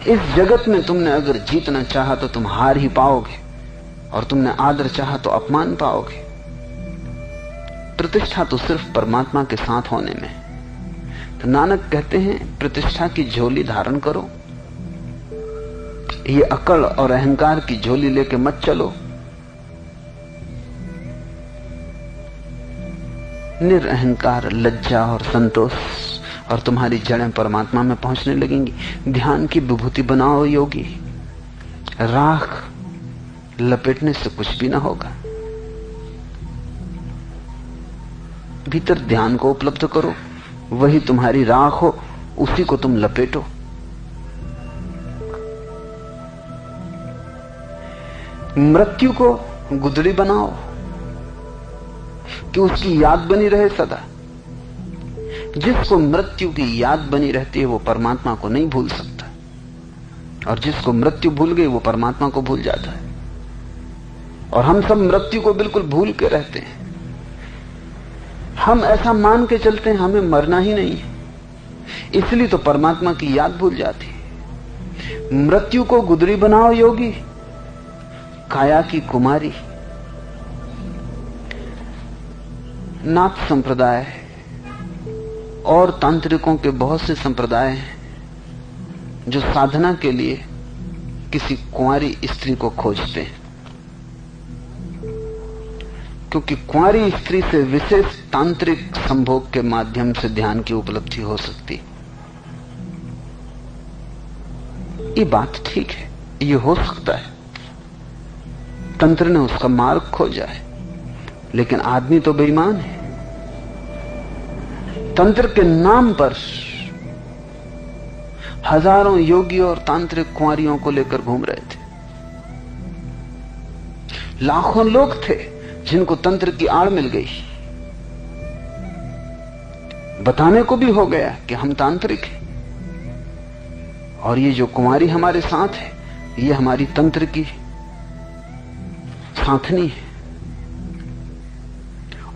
इस जगत में तुमने अगर जीतना चाहा तो तुम हार ही पाओगे, और तुमने आदर चाहा तो अपमान पाओगे। प्रतिष्ठा तो सिर्फ परमात्मा के साथ होने में। तो नानक कहते हैं प्रतिष्ठा की झोली धारण करो, ये अकड़ और अहंकार की झोली लेके मत चलो। निरअहंकार लज्जा और संतोष, और तुम्हारी जड़ें परमात्मा में पहुंचने लगेंगी। ध्यान की विभूति बनाओ योगी, राख लपेटने से कुछ भी ना होगा। भीतर ध्यान को उपलब्ध करो, वही तुम्हारी राख हो, उसी को तुम लपेटो। मृत्यु को गुदड़ी बनाओ कि उसकी याद बनी रहे सदा। जिसको मृत्यु की याद बनी रहती है वो परमात्मा को नहीं भूल सकता, और जिसको मृत्यु भूल गई वो परमात्मा को भूल जाता है। और हम सब मृत्यु को बिल्कुल भूल के रहते हैं। हम ऐसा मान के चलते हैं हमें मरना ही नहीं है, इसलिए तो परमात्मा की याद भूल जाती है। मृत्यु को गुदड़ी बनाओ योगी, काया की कुमारी। नाथ संप्रदाय और तांत्रिकों के बहुत से संप्रदाय हैं जो साधना के लिए किसी कुंवारी स्त्री को खोजते हैं, क्योंकि कुंवारी स्त्री से विशेष तांत्रिक संभोग के माध्यम से ध्यान की उपलब्धि हो सकती। ये बात ठीक है, ये हो सकता है, तंत्र ने उसका मार्ग खोजा है, लेकिन आदमी तो बेईमान है। तंत्र के नाम पर हजारों योगी और तांत्रिक कुंवारियों को लेकर घूम रहे थे। लाखों लोग थे जिनको तंत्र की आड़ मिल गई। बताने को भी हो गया कि हम तांत्रिक हैं, और ये जो कुंवारी हमारे साथ है ये हमारी तंत्र की साथनी है।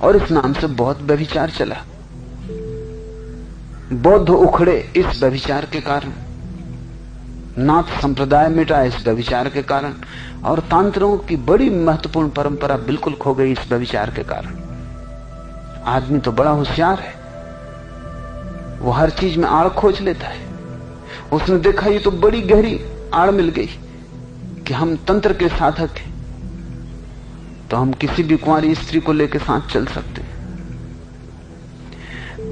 और इस नाम से बहुत व्यभिचार चला। बौद्ध उखड़े इस व्यभिचार के कारण, नाथ संप्रदाय मिटा इस व्यभिचार के कारण, और तांत्रिकों की बड़ी महत्वपूर्ण परंपरा बिल्कुल खो गई इस व्यभिचार के कारण। आदमी तो बड़ा होशियार है, वो हर चीज में आड़ खोज लेता है। उसने देखा ये तो बड़ी गहरी आड़ मिल गई कि हम तंत्र के साधक हैं, तो हम किसी भी कुंवारी स्त्री को लेकर साथ चल सकते हैं।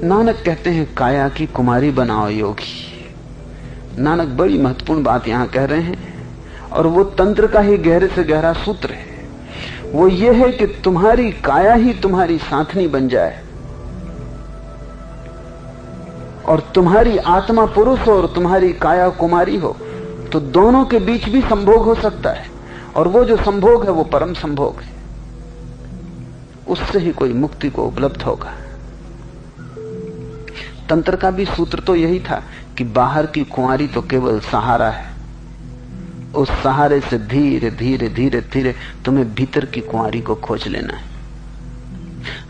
नानक कहते हैं काया की कुमारी बनाओ योगी। नानक बड़ी महत्वपूर्ण बात यहां कह रहे हैं, और वो तंत्र का ही गहरे से गहरा सूत्र है। वो ये है कि तुम्हारी काया ही तुम्हारी साथनी बन जाए, और तुम्हारी आत्मा पुरुष हो और तुम्हारी काया कुमारी हो, तो दोनों के बीच भी संभोग हो सकता है, और वो जो संभोग है वो परम संभोग है। उससे ही कोई मुक्ति को उपलब्ध होगा। तंत्र का भी सूत्र तो यही था कि बाहर की कुंवारी तो केवल सहारा है, उस सहारे से धीरे धीरे धीरे धीरे तुम्हें भीतर की कुंवारी को खोज लेना है।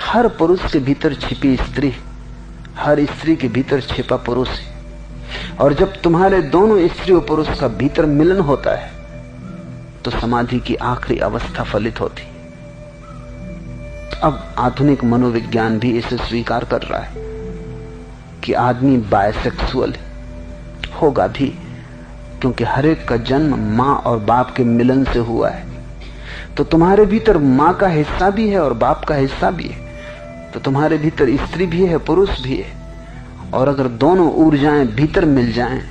हर पुरुष के भीतर छिपी स्त्री, हर स्त्री के भीतर छिपा पुरुष है, और जब तुम्हारे दोनों स्त्री और पुरुष का भीतर मिलन होता है तो समाधि की आखिरी अवस्था फलित होती। अब आधुनिक मनोविज्ञान भी इसे स्वीकार कर रहा है कि आदमी बायसेक्सुअल होगा भी, क्योंकि हर एक का जन्म मां और बाप के मिलन से हुआ है। तो तुम्हारे भीतर मां का हिस्सा भी है और बाप का हिस्सा भी है, तो तुम्हारे भीतर स्त्री भी है पुरुष भी है, और अगर दोनों ऊर्जाएं भीतर मिल जाएं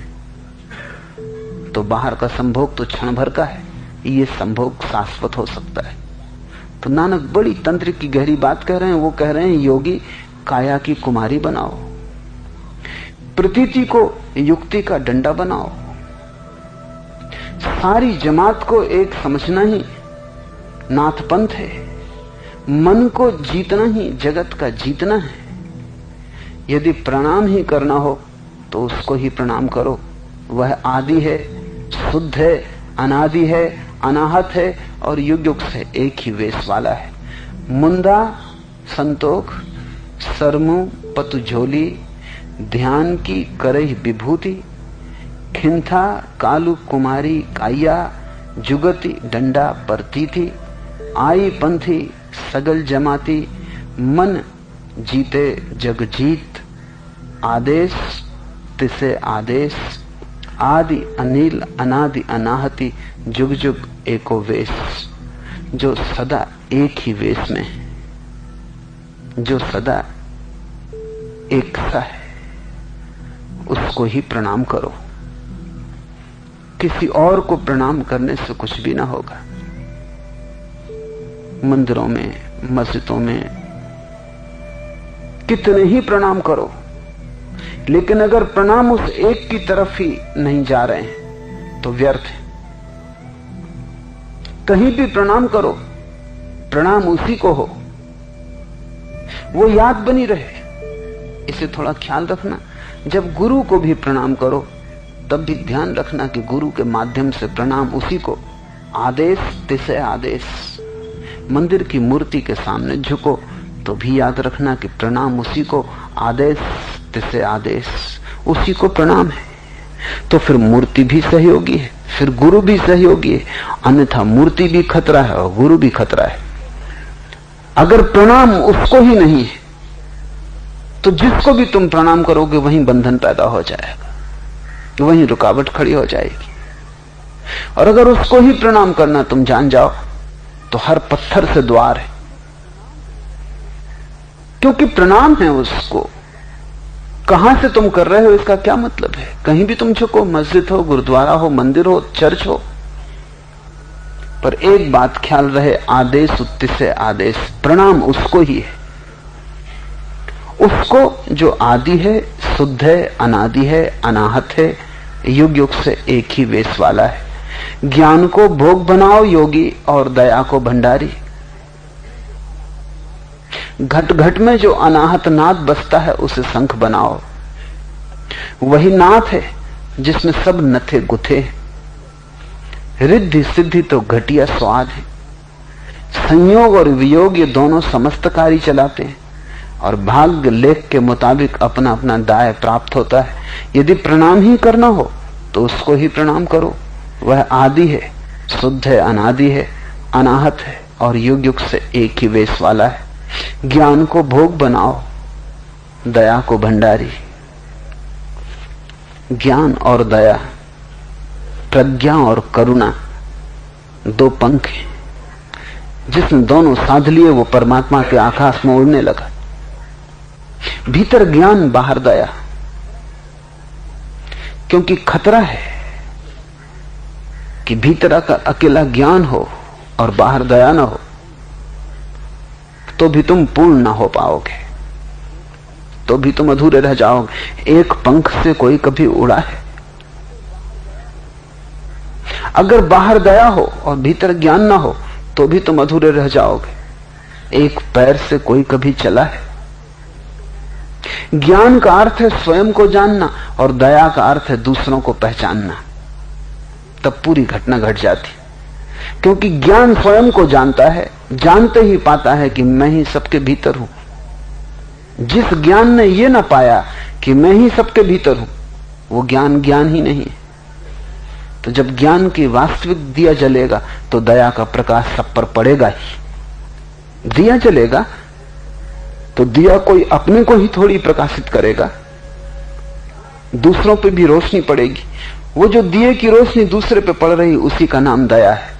तो बाहर का संभोग तो क्षण भर का है, ये संभोग शाश्वत हो सकता है। तो नानक बड़ी तंत्र की गहरी बात कह रहे हैं। वो कह रहे हैं योगी काया की कुमारी बनाओ, प्रतीति को युक्ति का डंडा बनाओ। सारी जमात को एक समझना ही नाथपंथ है। मन को जीतना ही जगत का जीतना है। यदि प्रणाम ही करना हो तो उसको ही प्रणाम करो। वह आदि है, शुद्ध है, अनादि है, अनाहत है और युग युग से एक ही वेश वाला है। मुंदा, संतोख, सरमु, पतु झोली, ध्यान की करई विभूति, खिंथा कालू कुमारी काया, जुगति डंडा परती थी, आई पंथी सगल जमाती, मन जीते जग जीत, आदेश तिसे आदेश, आदि अनिल अनादि अनाहति, जुग जुग एको वेश। जो सदा एक ही वेश में है, जो सदा एक सा है, उसको ही प्रणाम करो। किसी और को प्रणाम करने से कुछ भी ना होगा। मंदिरों में, मस्जिदों में कितने ही प्रणाम करो, लेकिन अगर प्रणाम उस एक की तरफ ही नहीं जा रहे हैं तो व्यर्थ है। कहीं भी प्रणाम करो, प्रणाम उसी को हो, वो याद बनी रहे। इसे थोड़ा ख्याल रखना। जब गुरु को भी प्रणाम करो तब भी ध्यान रखना कि गुरु के माध्यम से प्रणाम उसी को। आदेश तिसे आदेश। मंदिर की मूर्ति के सामने झुको तो भी याद रखना कि प्रणाम उसी को, आदेश तिसे आदेश, उसी को प्रणाम है। तो फिर मूर्ति भी सहयोगी है, फिर गुरु भी सहयोगी है, अन्यथा मूर्ति भी खतरा है और गुरु भी खतरा है। अगर प्रणाम उसको ही नहीं है तो जिसको भी तुम प्रणाम करोगे वहीं बंधन पैदा हो जाएगा, वहीं रुकावट खड़ी हो जाएगी। और अगर उसको ही प्रणाम करना तुम जान जाओ तो हर पत्थर से द्वार है, क्योंकि प्रणाम है उसको। कहां से तुम कर रहे हो इसका क्या मतलब है? कहीं भी तुम झुको, मस्जिद हो, गुरुद्वारा हो, मंदिर हो, चर्च हो, पर एक बात ख्याल रहे, आदेश उत्तिसे आदेश, प्रणाम उसको ही है, उसको जो आदि है, शुद्ध है, अनादि है, अनाहत है, युग युग से एक ही वेश वाला है। ज्ञान को भोग बनाओ योगी और दया को भंडारी। घट घट में जो अनाहत नाद बसता है उसे शंख बनाओ। वही नाथ है जिसमें सब नथे गुथे। रिद्धि सिद्धि तो घटिया स्वाद है। संयोग और वियोग ये दोनों समस्त कार्य चलाते हैं और भाग्य लेख के मुताबिक अपना अपना दाय प्राप्त होता है। यदि प्रणाम ही करना हो तो उसको ही प्रणाम करो। वह आदि है, शुद्ध है, अनादि है, अनाहत है और युग युग से एक ही वेश वाला है। ज्ञान को भोग बनाओ, दया को भंडारी। ज्ञान और दया, प्रज्ञा और करुणा दो पंख हैं, जिसने दोनों साध लिए वो परमात्मा के आकाश में उड़ने लगा। भीतर ज्ञान, बाहर दया, क्योंकि खतरा है कि भीतर का अकेला ज्ञान हो और बाहर दया ना हो तो भी तुम पूर्ण ना हो पाओगे, तो भी तुम अधूरे रह जाओगे। एक पंख से कोई कभी उड़ा है? अगर बाहर दया हो और भीतर ज्ञान ना हो तो भी तुम अधूरे रह जाओगे। एक पैर से कोई कभी चला है? ज्ञान का अर्थ है स्वयं को जानना और दया का अर्थ है दूसरों को पहचानना। तब पूरी घटना घट जाती, क्योंकि ज्ञान स्वयं को जानता है, जानते ही पाता है कि मैं ही सबके भीतर हूं। जिस ज्ञान ने यह ना पाया कि मैं ही सबके भीतर हूं, वो ज्ञान ज्ञान ही नहीं है। तो जब ज्ञान की वास्तविक दिया जलेगा तो दया का प्रकाश सब पर पड़ेगा ही। दिया जलेगा तो दिया कोई अपने को ही थोड़ी प्रकाशित करेगा, दूसरों पे भी रोशनी पड़ेगी। वो जो दिए की रोशनी दूसरे पे पड़ रही उसी का नाम दया है।